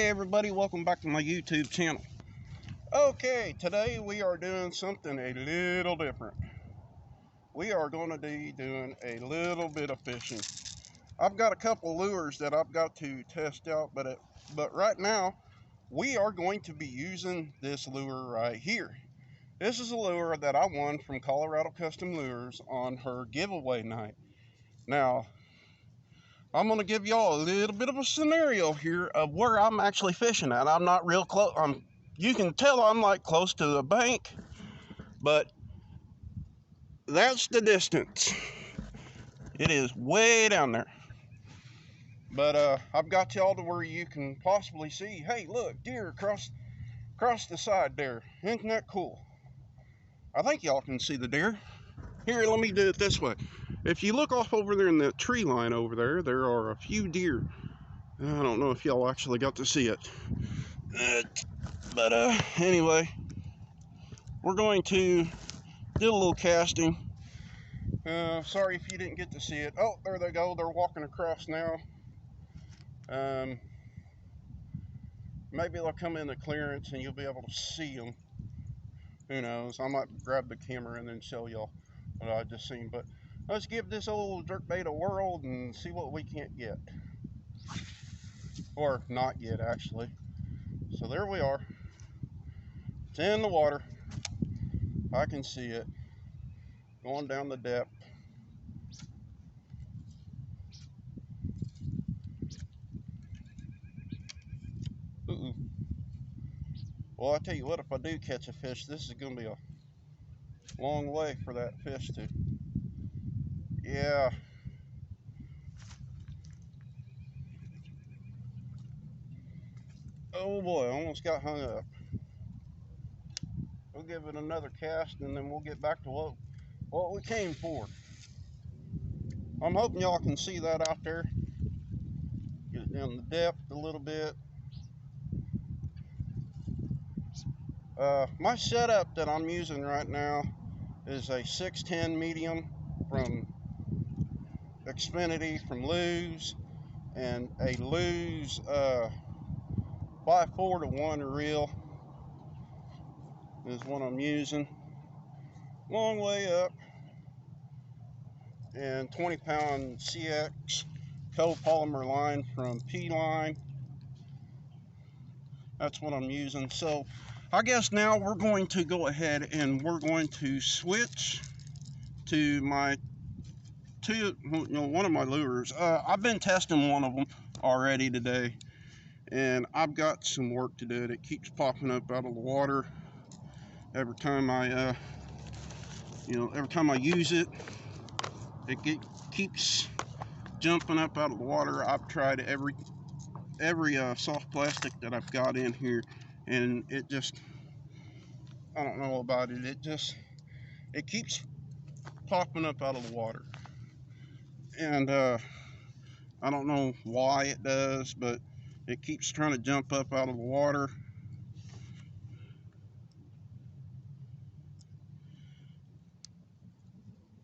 Hey everybody, welcome back to my YouTube channel. Okay, today we are doing something a little different. We are going to be doing a little bit of fishing. I've got a couple lures that I've got to test out, but right now we are going to be using this lure right here. This is a lure that I won from Colorado Custom Lures on her giveaway night. Now, I'm going to give y'all a little bit of a scenario here of where I'm actually fishing at. I'm not real close. You can tell I'm like close to the bank, but that's the distance. It is way down there. But I've got y'all to where you can possibly see, hey, look, deer across the side there. Isn't that cool? I think y'all can see the deer. Here, let me do it this way. If you look off over there in the tree line over there, there are a few deer. I don't know if y'all actually got to see it. But anyway, we're going to do a little casting. Sorry if you didn't get to see it. Oh, there they go. They're walking across now. Maybe they'll come in the clearance and you'll be able to see them. Who knows? I might grab the camera and then show y'all what I just seen. But let's give this old jerkbait a whirl and see what we can't get. Or not get, actually. So there we are. It's in the water. I can see it. Going down the depth. Well, I tell you what, if I do catch a fish, this is going to be a long way for that fish to. Yeah. Oh boy, I almost got hung up. We'll give it another cast and then we'll get back to what we came for. I'm hoping y'all can see that out there. Get it down the depth a little bit. My setup that I'm using right now is a 610 medium from Xfinity from Lew's, and a Lew's 5-4-1 reel is what I'm using. Long way up, and 20-pound CX copolymer line from P-Line. That's what I'm using. So I guess now we're going to go ahead and we're going to switch to my one of my lures. I've been testing one of them already today, and I've got some work to do. It keeps popping up out of the water every time I use it. It keeps jumping up out of the water. I've tried every soft plastic that I've got in here, and it just, I don't know about it. It keeps popping up out of the water, and I don't know why it does, but it keeps trying to jump up out of the water.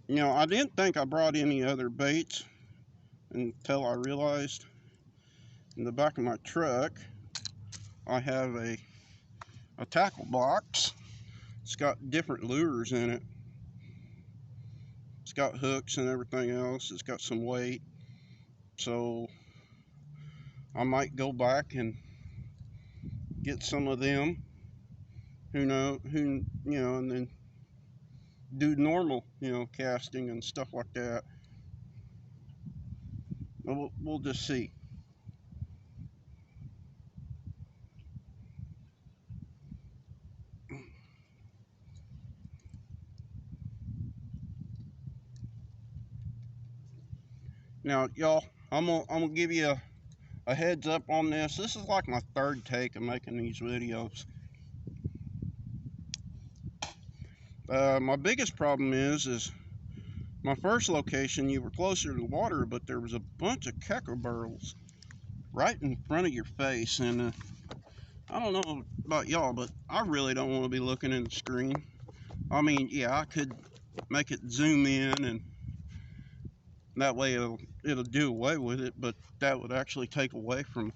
You know, I didn't think I brought any other baits until I realized in the back of my truck I have a tackle box. It's got different lures in it. It's got hooks and everything else. It's got some weight. So I might go back and get some of them. And then do normal, casting and stuff like that. We'll just see. Now, y'all, I'm gonna give you a heads up on this. This is like my third take of making these videos. My biggest problem is my first location, you were closer to the water, but there was a bunch of cockerels right in front of your face, and I don't know about y'all, but I really don't want to be looking in the screen. I mean, yeah, I could make it zoom in, and that way it'll do away with it, but that would actually take away from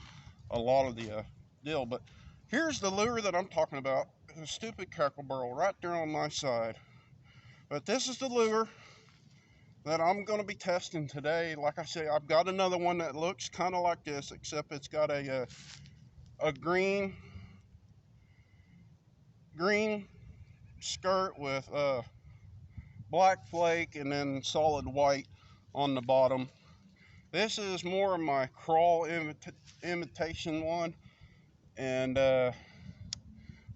a lot of the deal. But here's the lure that I'm talking about. The stupid crackle burl right there on my side. But this is the lure that I'm going to be testing today. Like I say, I've got another one that looks kind of like this, except it's got a green skirt with black flake and then solid white on the bottom. This is more of my crawl imitation one, and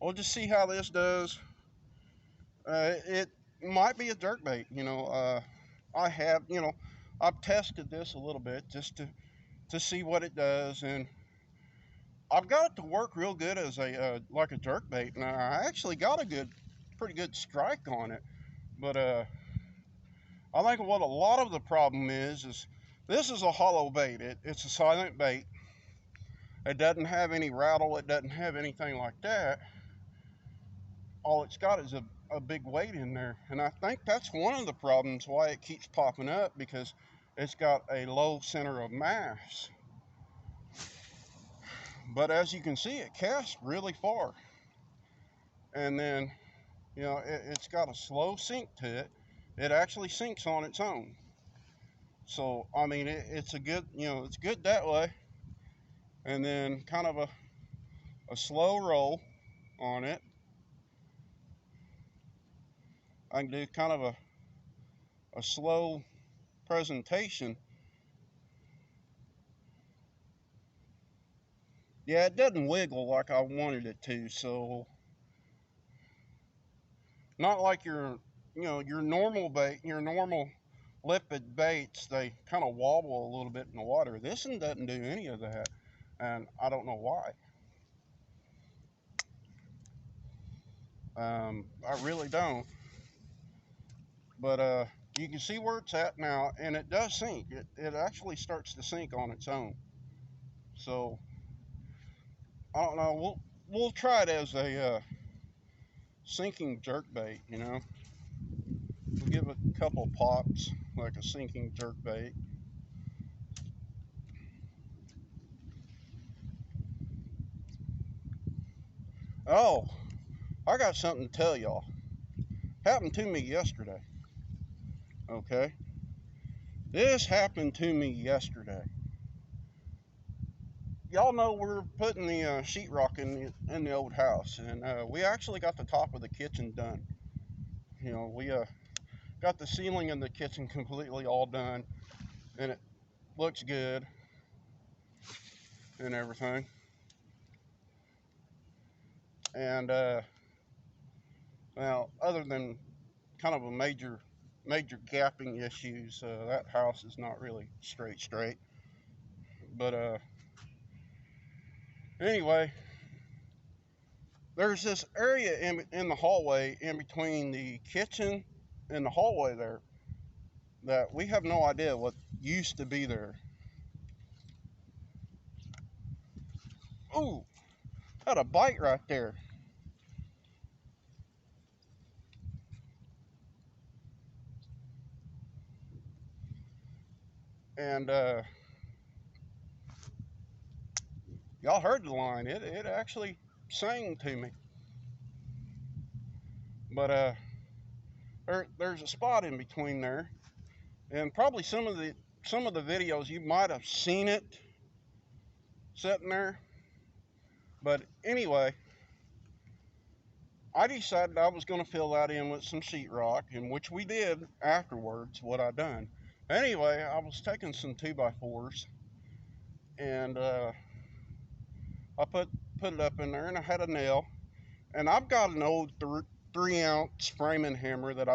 we'll just see how this does. It might be a jerkbait, I have, I've tested this a little bit just to see what it does, and I've got it to work real good as a like a jerkbait, and I actually got a pretty good strike on it. But I think what a lot of the problem is this is a hollow bait. It's a silent bait. It doesn't have any rattle. It doesn't have anything like that. All it's got is a big weight in there, and I think that's one of the problems why it keeps popping up, because it's got a low center of mass. But as you can see, it casts really far, and then it's got a slow sink to it. It actually sinks on its own. So I mean, it's a good, it's good that way. And then kind of a slow roll on it. I can do kind of a slow presentation. Yeah, it doesn't wiggle like I wanted it to, so not like your normal bait, your normal lipid baits, they kind of wobble a little bit in the water. This one doesn't do any of that, and I don't know why. I really don't. But you can see where it's at now, and it does sink. It actually starts to sink on its own. So I don't know. We'll try it as a sinking jerkbait. We'll give it a couple pops like a sinking jerkbait. Oh, I got something to tell y'all. Happened to me yesterday. Okay, this happened to me yesterday. Y'all know we're putting the sheetrock in the old house, and we actually got the top of the kitchen done. We got the ceiling in the kitchen completely all done, and it looks good and everything. And now, other than kind of a major gapping issues, that house is not really straight. But anyway, there's this area in the hallway in between the kitchen and the hallway there that we have no idea what used to be there. Ooh, had a bite right there. And y'all heard the line. It actually sang to me. But there's a spot in between there, and probably some of the videos you might have seen it sitting there. But anyway, I decided I was going to fill that in with some sheetrock, and which we did afterwards. What I done. Anyway, I was taking some 2x4s, and I put it up in there, and I had a nail, and I've got an old 3-ounce framing hammer that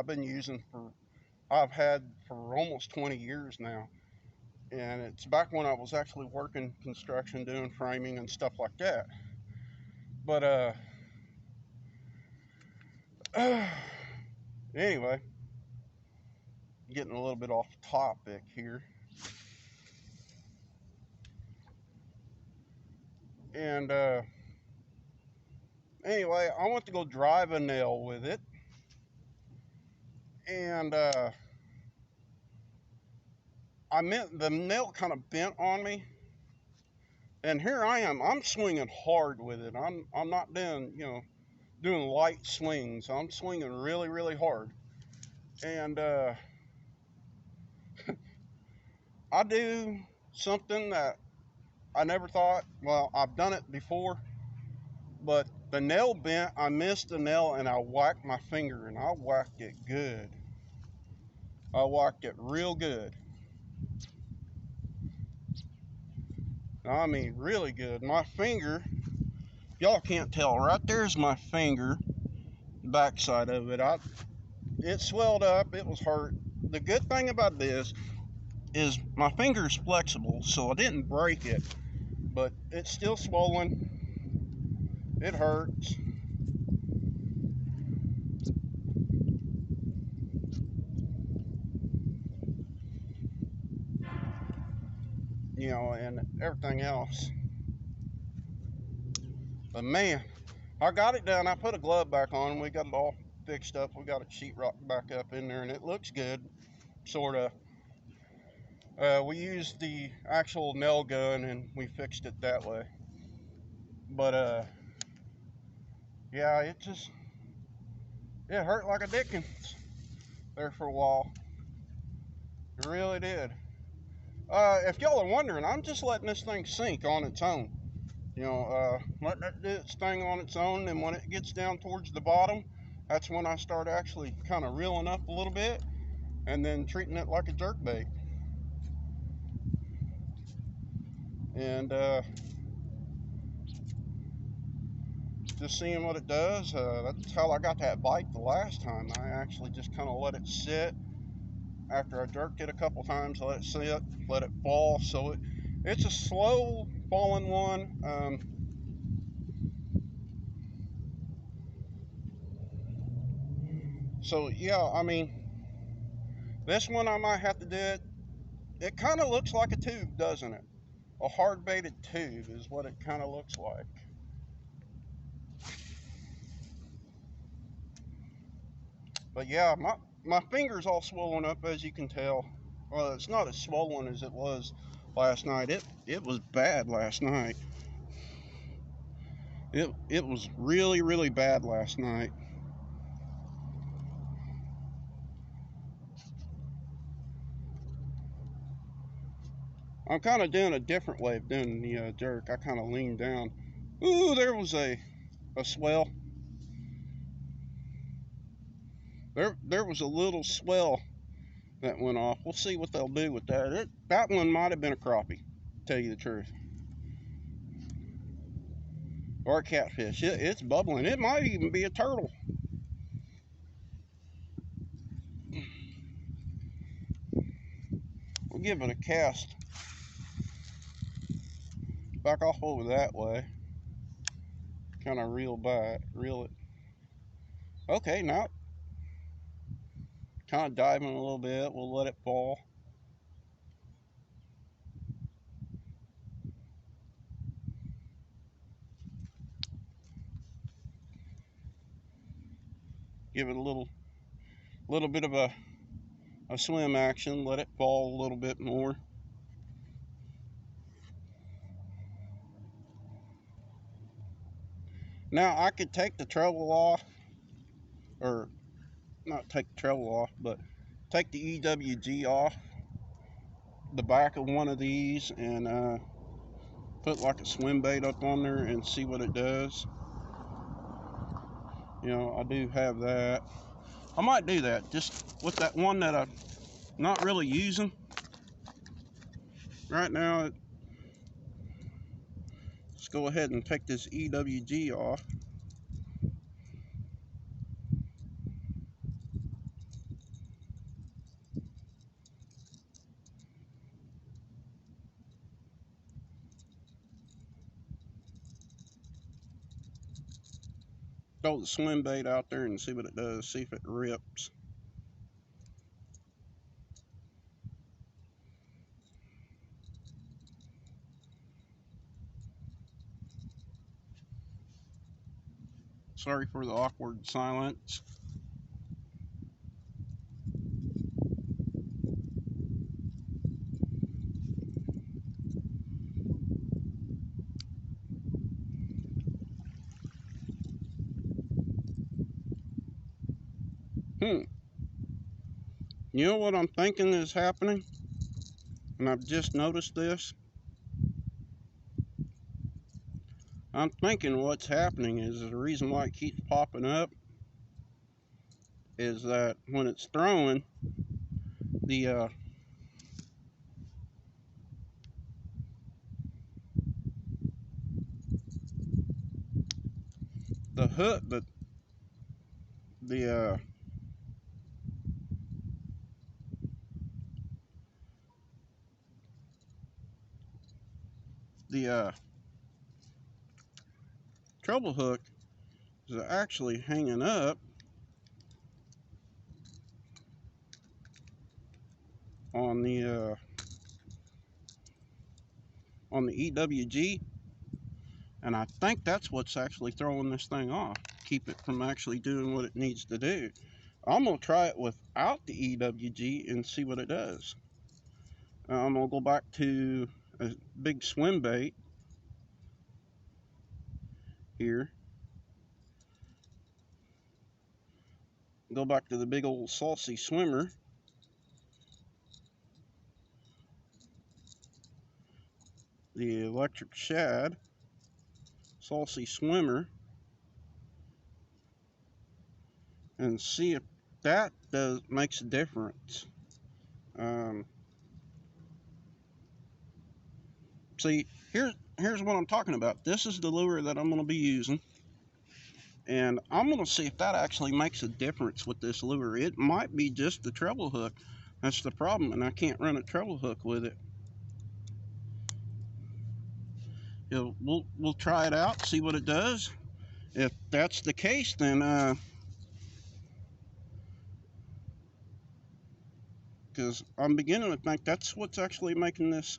I've had for almost 20 years now, and it's back when I was actually working construction, doing framing and stuff like that. But anyway, getting a little bit off topic here. And anyway, I went to go drive a nail with it, and the nail kind of bent on me, And here I am. I'm swinging hard with it. I'm not doing, doing light swings. I'm swinging really, really hard. And I do something that I never thought. Well, I've done it before, but the nail bent. I missed the nail and I whacked my finger, and I whacked it good. I whacked it real good. I mean, really good. My finger, y'all can't tell. Right there's my finger, backside of it. It swelled up. It was hurt. The good thing about this is my finger's flexible, so I didn't break it, but it's still swollen. It hurts. And everything else. But man, I got it done. I put a glove back on. We got it all fixed up. We got a sheetrock back up in there, and it looks good, sort of. We used the actual nail gun, and we fixed it that way. But yeah, it hurt like a dickens there for a while. It really did. If y'all are wondering, I'm just letting this thing sink on its own. Letting it do its thing on its own, and when it gets down towards the bottom, that's when I start actually kind of reeling up a little bit, and then treating it like a jerk bait. And just seeing what it does. That's how I got that bite the last time. I actually just kind of let it sit after I jerked it a couple times. Let it sit, let it fall. So it's a slow falling one. So yeah, I mean, this one I might have to do it. It kind of looks like a tube, doesn't it? A hard baited tube is what it kind of looks like. But yeah, my finger's all swollen up, as you can tell. Well, it's not as swollen as it was last night. It was bad last night. It was really, really bad last night. I'm kind of doing a different way of doing the jerk. I kind of leaned down. Ooh, there was a swell. There was a little swell that went off. We'll see what they'll do with that. That one might have been a crappie, to tell you the truth. Or a catfish. It's bubbling. It might even be a turtle. We'll give it a cast. Back off over that way. Kind of reel it. Okay, now kind of diving a little bit. We'll let it fall. Give it a little bit of a swim action. Let it fall a little bit more. Now I could take the treble off, or not take the treble off, but take the EWG off the back of one of these and put like a swim bait up on there and see what it does. I do have that. I might do that just with that one that I'm not really using right now. Let's go ahead and take this EWG off. Throw the swim bait out there and see what it does. See if it rips. Sorry for the awkward silence. You know what I'm thinking is happening? And I've just noticed this. I'm thinking what's happening is the reason why it keeps popping up is that when it's throwing, the hook, the treble hook is actually hanging up on the EWG, and I think that's what's actually throwing this thing off, keep it from actually doing what it needs to do. I'm gonna try it without the EWG and see what it does. I'm gonna go back to a big swim bait here. Go back to the big old Saucy Swimmer. The Electric Shad Saucy Swimmer, and see if that makes a difference. See, here's what I'm talking about. This is the lure that I'm going to be using, and I'm going to see if that actually makes a difference with this lure. It might be just the treble hook that's the problem, and I can't run a treble hook with it. We'll try it out, see what it does. If that's the case, then because I'm beginning to think that's what's actually making this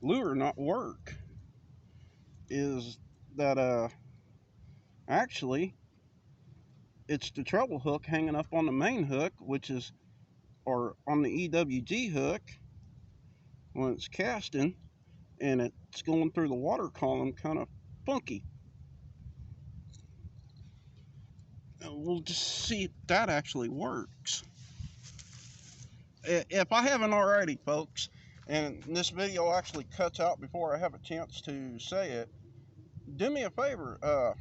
lure not work, is that actually it's the treble hook hanging up on the main hook, which is, or on the EWG hook when it's casting, and it's going through the water column kind of funky. We'll just see if that actually works. If I haven't already, folks, and this video actually cuts out before I have a chance to say it, do me a favor,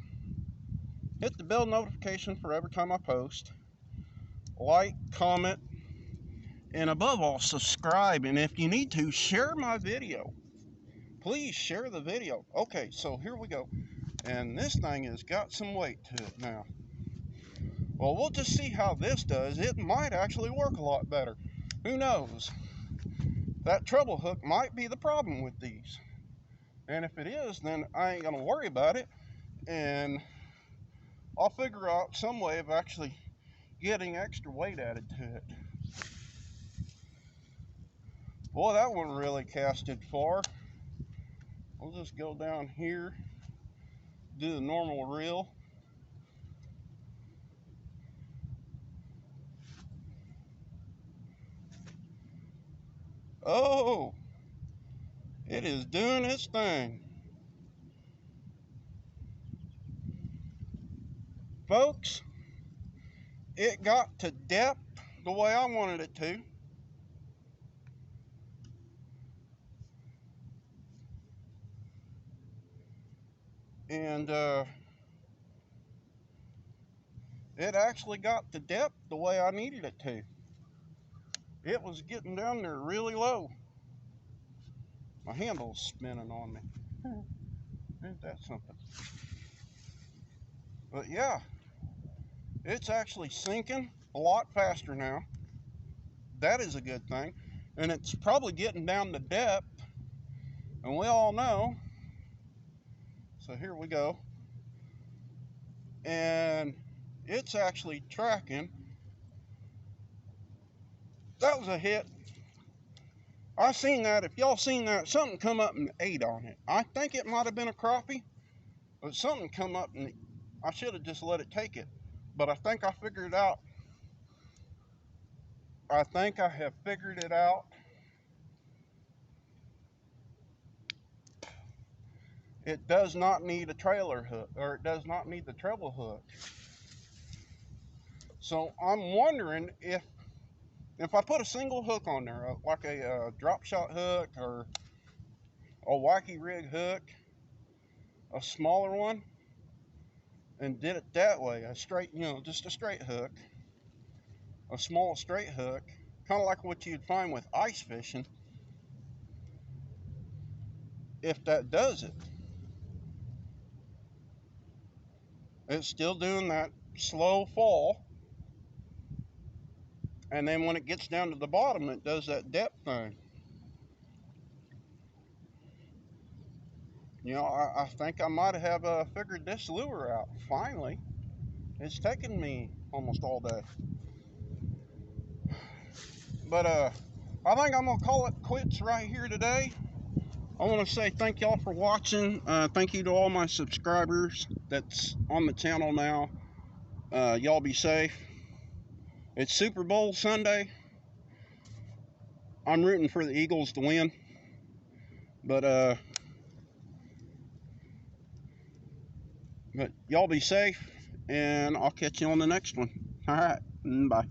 hit the bell notification for every time I post, like, comment, and above all, subscribe. And if you need to, share my video. Please share the video. Okay, so here we go. And this thing has got some weight to it now. Well, we'll just see how this does. It might actually work a lot better. Who knows? That treble hook might be the problem with these. And if it is, then I ain't gonna worry about it. And I'll figure out some way of actually getting extra weight added to it. Boy, that one really casted far. We'll just go down here, do the normal reel. Oh, it is doing its thing. Folks, it got to depth the way I wanted it to. And it actually got to depth the way I needed it to. It was getting down there really low. My handle's spinning on me. Ain't that something? But yeah, it's actually sinking a lot faster now. That is a good thing. And it's probably getting down to depth. And we all know. So here we go. And it's actually tracking. That was a hit. I seen that. If y'all seen that, something come up and ate on it. I think it might have been a crappie, but something come up and I should have just let it take it. But I think I figured it out. I think I have figured it out. It does not need a trailer hook, or it does not need the treble hook. So I'm wondering if I put a single hook on there, like a drop shot hook or a wacky rig hook, a smaller one, and did it that way, a straight, just a straight hook, a small straight hook, kind of like what you'd find with ice fishing, if that does it. It's still doing that slow fall, and then when it gets down to the bottom, it does that depth thing. I think I might have figured this lure out, finally. It's taken me almost all day. But I think I'm going to call it quits right here today. I want to say thank y'all for watching. Thank you to all my subscribers that's on the channel now. Y'all be safe. It's Super Bowl Sunday. I'm rooting for the Eagles to win. But y'all be safe, and I'll catch you on the next one. All right, bye.